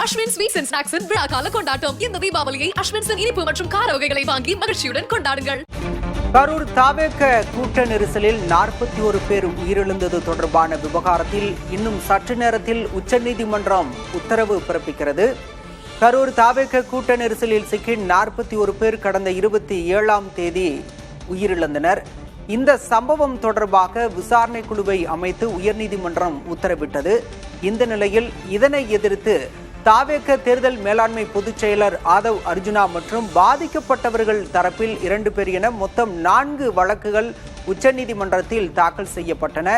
Ashwin sweets and ஸ்நாக்ஸின் விழா கால கொண்டாட்டம். இந்த தீபாவளியை அஸ்வின்ஸின் இனிப்பு மற்றும் கார வகைகளை வாங்கி மகிழ்ச்சியுடன் கொண்டாடுங்கள். கரூர் தாவேக கூட்ட நெரிசலில் 41 பேர் உயிரிழந்தது தொடர்பான விவகாரத்தில் இன்னும் சற்று நேரத்தில் உச்சநீதிமன்றம் உத்தரவு பிறப்பிக்கிறது. கரூர் தாவேக கூட்ட நெரிசலில் சிக்கி 41 பேர் கடந்த 27ஆம் தேதி உயிரிழந்தனர். இந்த சம்பவம் தொடர்பாக விசாரணை குழுவை அமைத்து உயர்நீதிமன்றம் உத்தரவிட்டது. இந்த நிலையில் இதனை எதிர்த்து தாவேக தேர்தல் மேலாண்மை பொதுச் செயலர் ஆதவ் அர்ஜுனா மற்றும் பாதிக்கப்பட்டவர்கள் தரப்பில் 2 பேர் என மொத்தம் 4 வழக்குகள் உச்சநீதிமன்றத்தில் தாக்கல் செய்யப்பட்டன.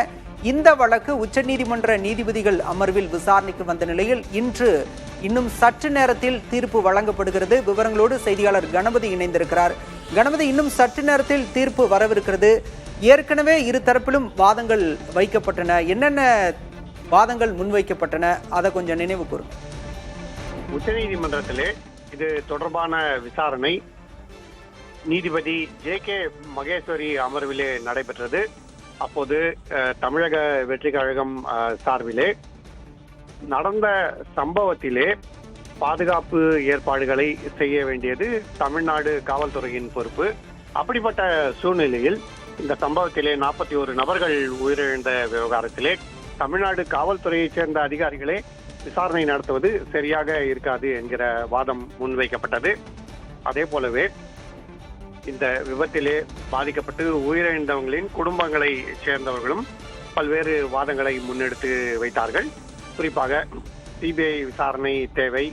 இந்த வழக்கு உச்சநீதிமன்ற நீதிபதிகள் அமர்வில் விசாரணைக்கு வந்த நிலையில் இன்று இன்னும் சற்று நேரத்தில் தீர்ப்பு வழங்கப்படுகிறது. விவரங்களோடு செய்தியாளர் கணபதி இணைந்திருக்கிறார். கணபதி, இன்னும் சற்று நேரத்தில் தீர்ப்பு வரவிருக்கிறது. ஏற்கனவே இரு தரப்பிலும் வாதங்கள் வைக்கப்பட்டன. என்னென்ன வாதங்கள் முன்வைக்கப்பட்டன, அதை கொஞ்சம் நினைவு கூறும். உச்சநீதிமன்றத்திலே இது தொடர்பான விசாரணை நீதிபதி JK மகேஸ்வரி அமர்விலே நடைபெற்றது. அப்போது தமிழக வெற்றி கழகம் சார்பிலே நடந்த சம்பவத்திலே பாதுகாப்பு ஏற்பாடுகளை செய்ய வேண்டியது தமிழ்நாடு காவல்துறையின் பொறுப்பு. அப்படிப்பட்ட சூழ்நிலையில் இந்த சம்பவத்திலே 41 நபர்கள் உயிரிழந்த விவகாரத்திலே தமிழ்நாடு காவல்துறையைச் சேர்ந்த அதிகாரிகளே விசாரணை நடத்துவது சரியாக இருக்காது என்கிற வாதம் முன்வைக்கப்பட்டது. அதே போலவே இந்த விபத்திலே பாதிக்கப்பட்டு உயிரிழந்தவர்களின் குடும்பங்களை சேர்ந்தவர்களும் பல்வேறு வாதங்களை முன்னெடுத்து வைத்தார்கள். குறிப்பாக CBI விசாரணை தேவை,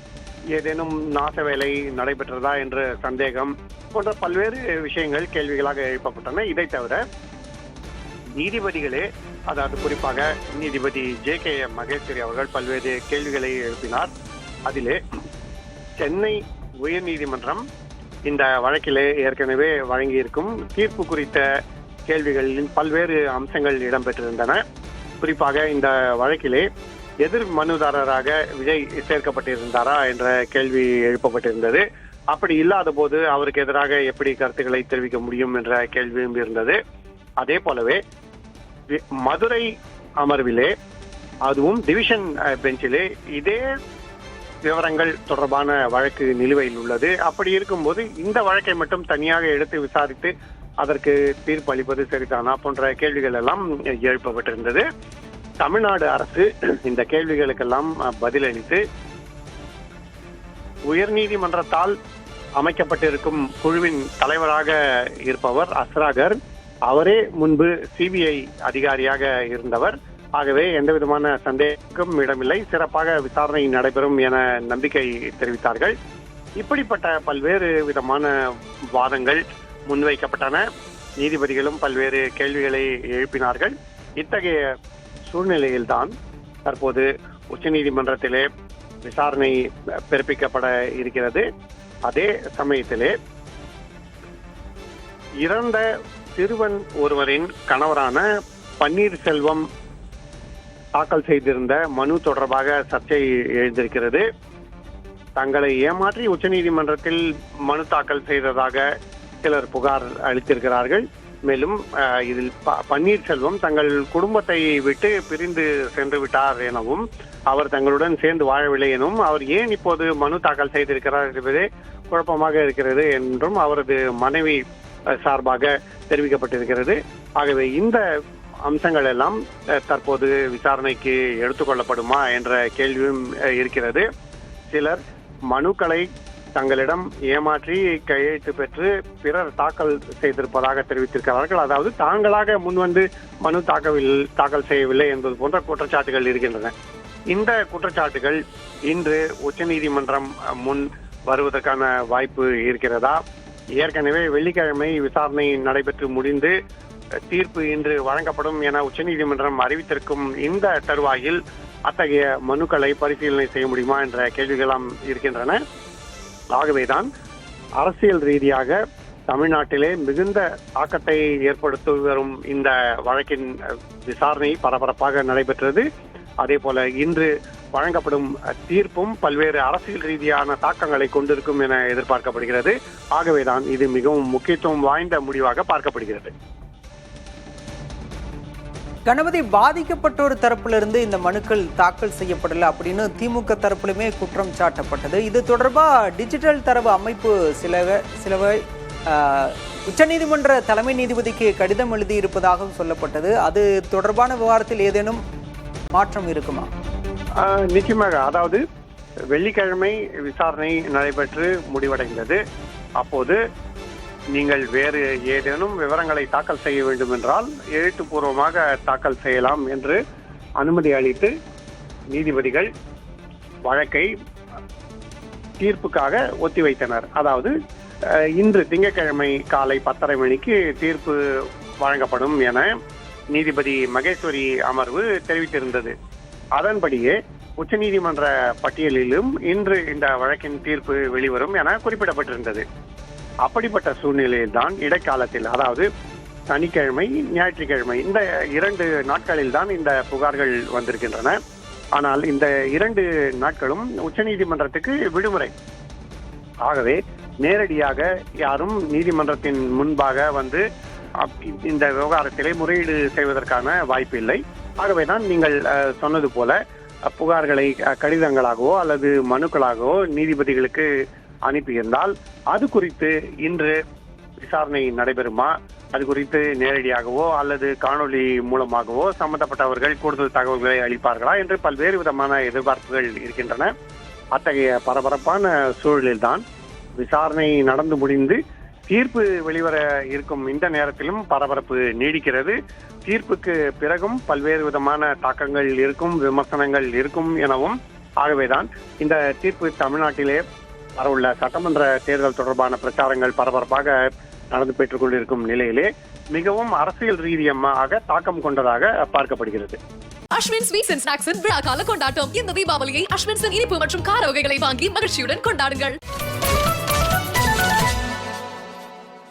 ஏதேனும் நாச வேலை நடைபெற்றதா என்ற சந்தேகம் போன்ற பல்வேறு விஷயங்கள் கேள்விகளாக எழுப்பப்பட்டன. இதை தவிர நீதிபதிகளே, அதாவது குறிப்பாக நீதிபதி JK மகேஸ்வரி அவர்கள் பல்வேறு கேள்விகளை எழுப்பினார். அதிலே சென்னை உயர்நீதிமன்றம் இந்த வழக்கிலே ஏற்கனவே வழங்கியிருக்கும் தீர்ப்பு குறித்த கேள்விகளில் பல்வேறு அம்சங்கள் இடம்பெற்றிருந்தன. குறிப்பாக இந்த வழக்கிலே எதிர் மனுதாரராக விஜய் சேர்க்கப்பட்டிருந்தாரா என்ற கேள்வி எழுப்பப்பட்டிருந்தது. அப்படி இல்லாத போது அவருக்கு எதிராக எப்படி கருத்துக்களை தெரிவிக்க முடியும் என்ற கேள்வியும் இருந்தது. அதே போலவே மதுரை அமர்விலே, அதுவும் டிவிஷன் பெஞ்சிலே இதே விவரங்கள் தொடர்பான வழக்கு நிலுவையில் உள்ளது. அப்படி இருக்கும்போது இந்த வழக்கை மட்டும் தனியாக எடுத்து விசாரித்து அதற்கு தீர்ப்பு அளிப்பது சரிதானா போன்ற கேள்விகள் எல்லாம் எழுப்பப்பட்டிருந்தது. தமிழ்நாடு அரசு இந்த கேள்விகளுக்கெல்லாம் பதிலளித்து உயர்நீதிமன்றத்தால் அமைக்கப்பட்டிருக்கும் குழுவின் தலைவராக இருப்பவர் அஸ்ராகர், அவரே முன்பு CBI அதிகாரியாக இருந்தவர். ஆகவே எந்த விதமான சந்தேகமும் இடமில்லை, சிறப்பாக விசாரணை நடைபெறும் என நம்பிக்கை தெரிவித்தார்கள். இப்படிப்பட்ட பல்வேறு விதமான வாதங்கள் முன்வைக்கப்பட்டன. நீதிபதிகளும் பல்வேறு கேள்விகளை எழுப்பினார்கள். இத்தகைய சூழ்நிலையில்தான் தற்போது உச்சநீதிமன்றத்திலே விசாரணை பிறப்பிக்கப்பட இருக்கிறது. அதே சமயத்திலே இறந்த சிறுவன் ஒருவரின் கணவரான பன்னீர்செல்வம் தாக்கல் செய்திருந்த மனு தொடர்பாக சர்ச்சை எழுந்திருக்கிறது. தங்களை ஏமாற்றி உச்சநீதிமன்றத்தில் மனு தாக்கல் செய்ததாக சிலர் புகார் அளித்திருக்கிறார்கள். மேலும் இதில் பன்னீர்செல்வம் தங்கள் குடும்பத்தை விட்டு பிரிந்து சென்று விட்டார் எனவும், அவர் தங்களுடன் சேர்ந்து வாழவில்லை எனவும், அவர் ஏன் இப்போது மனு தாக்கல் செய்திருக்கிறார் என்பதே குழப்பமாக இருக்கிறது என்றும் அவரது மனைவி சார்பாக தெரிவிக்கப்பட்டிருக்கிறது. ஆகவே இந்த அம்சங்கள் எல்லாம் தற்போது விசாரணைக்கு எடுத்துக்கொள்ளப்படுமா என்ற கேள்வியும் இருக்கிறது. சிலர் மனுக்களை தங்களிடம் ஏமாற்றி கையெழுத்து பெற்று பிறர் தாக்கல் செய்திருப்பதாக தெரிவித்திருக்கிறார்கள். அதாவது தாங்களாக முன்வந்து மனு தாக்கல் செய்யவில்லை என்பது போன்ற குற்றச்சாட்டுகள் இருக்கின்றன. இந்த குற்றச்சாட்டுகள் இன்று உச்சநீதிமன்றம் முன் வருவதற்கான வாய்ப்பு இருக்கிறதா? ஏற்கனவே வெள்ளிக்கிழமை விசாரணை நடைபெற்று முடிந்து தீர்ப்பு இன்று வழங்கப்படும் என உச்சநீதிமன்றம் அறிவித்திருக்கும் இந்த தருவாயில் அத்தகைய மனுக்களை பரிசீலனை செய்ய முடியுமா என்ற கேள்விகளும் இருக்கின்றன. ஆகவேதான் அரசியல் ரீதியாக தமிழ்நாட்டிலே மிகுந்த தாக்கத்தை ஏற்படுத்தி வரும் இந்த வழக்கின் விசாரணை பரபரப்பாக நடைபெற்றது. அதே போல இன்று வழங்கப்படும் தீர்ப்பும் பல்வேறு அரசியல் ரீதியான தாக்கங்களை கொண்டிருக்கும் என எதிர்பார்க்கப்படுகிறது. ஆகவேதான் இது மிகவும் முக்கியத்துவம் வாய்ந்த முடிவாக பார்க்கப்படுகிறது. கணபதி, பாதிக்கப்பட்டோர் தரப்பிலிருந்து இந்த மனுக்கள் தாக்கல் செய்யப்படல அப்படின்னு திமுக தரப்பிலுமே குற்றம் சாட்டப்பட்டது. இது தொடர்பா டிஜிட்டல் தரவு அமைப்பு சிலவை உச்சநீதிமன்ற தலைமை நீதிபதிக்கு கடிதம் எழுதி இருப்பதாகவும் சொல்லப்பட்டது. அது தொடர்பான விவகாரத்தில் ஏதேனும் மாற்றம் இருக்குமா? நிச்சயமாக. அதாவது வெள்ளிக்கிழமை விசாரணை நடைபெற்று முடிவடைந்தது. அப்போது நீங்கள் வேறு ஏதேனும் விவரங்களை தாக்கல் செய்ய வேண்டும் என்றால் எழுத்துப்பூர்வமாக தாக்கல் செய்யலாம் என்று அனுமதி அளித்து நீதிபதிகள் வழக்கை தீர்ப்புக்காக ஒத்திவைத்தனர். அதாவது இன்று திங்கட்கிழமை காலை 10:30 மணிக்கு தீர்ப்பு வழங்கப்படும் என நீதிபதி மகேஸ்வரி அமர்வு தெரிவித்திருந்தது. அதன்படியே உச்சநீதிமன்ற பட்டியலிலும் இன்று இந்த வழக்கின் தீர்ப்பு வெளிவரும் என குறிப்பிடப்பட்டிருந்தது. அப்படிப்பட்ட சூழ்நிலையில் தான் இடைக்காலத்தில், அதாவது சனிக்கிழமை, ஞாயிற்றுக்கிழமை, இந்த 2 நாட்களில் தான் இந்த புகார்கள் வந்திருக்கின்றன. ஆனால் இந்த 2 நாட்களும் உச்சநீதிமன்றத்துக்கு விடுமுறை. ஆகவே நேரடியாக யாரும் நீதிமன்றத்தின் முன்பாக வந்து இந்த விவகாரத்திலே முறையீடு செய்வதற்கான வாய்ப்பு இல்லை. ஆகவேதான் நீங்கள் சொன்னது போல புகார்களை கடிதங்களாகவோ அல்லது மனுக்களாகவோ நீதிபதிகளுக்கு அனுப்பியிருந்தால் அது குறித்து இன்று விசாரணை நடைபெறுமா, அது குறித்து நேரடியாகவோ அல்லது காணொலி மூலமாகவோ சம்பந்தப்பட்டவர்கள் கூடுதல் தகவல்களை அளிப்பார்களா என்று பல்வேறு விதமான எதிர்பார்ப்புகள் இருக்கின்றன. அத்தகைய பரபரப்பான சூழலில்தான் விசாரணை நடந்து முடிந்து தீர்ப்பு வெளிவர இருக்கும் இந்த நேரத்திலும் பரபரப்பு நீடிக்கிறது. தீர்ப்புக்கு பிறகும் பல்வேறு விதமான தாக்கங்கள் இருக்கும், விமர்சனங்கள் இருக்கும் எனவும். ஆகவேதான் இந்த தீர்ப்பு தமிழ்நாட்டிலே வரவுள்ள சட்டமன்ற தேர்தல் தொடர்பான பிரச்சாரங்கள் பரபரப்பாக நடந்து பெற்றுக் கொண்டிருக்கும் நிலையிலே மிகவும் அரசியல் ரீதியாக தாக்கம் கொண்டதாக பார்க்கப்படுகிறது. அஸ்வின் ஸ்வீட்ஸ் அண்ட் ஸ்நாக்ஸின் விழா கால கொண்டாட்டம். இந்த தீபாவளியை அஸ்வின்ஸின் இனிப்பு மற்றும் கார வகைகளை வாங்கி மகிழ்ச்சியுடன் கொண்டாடுங்கள்.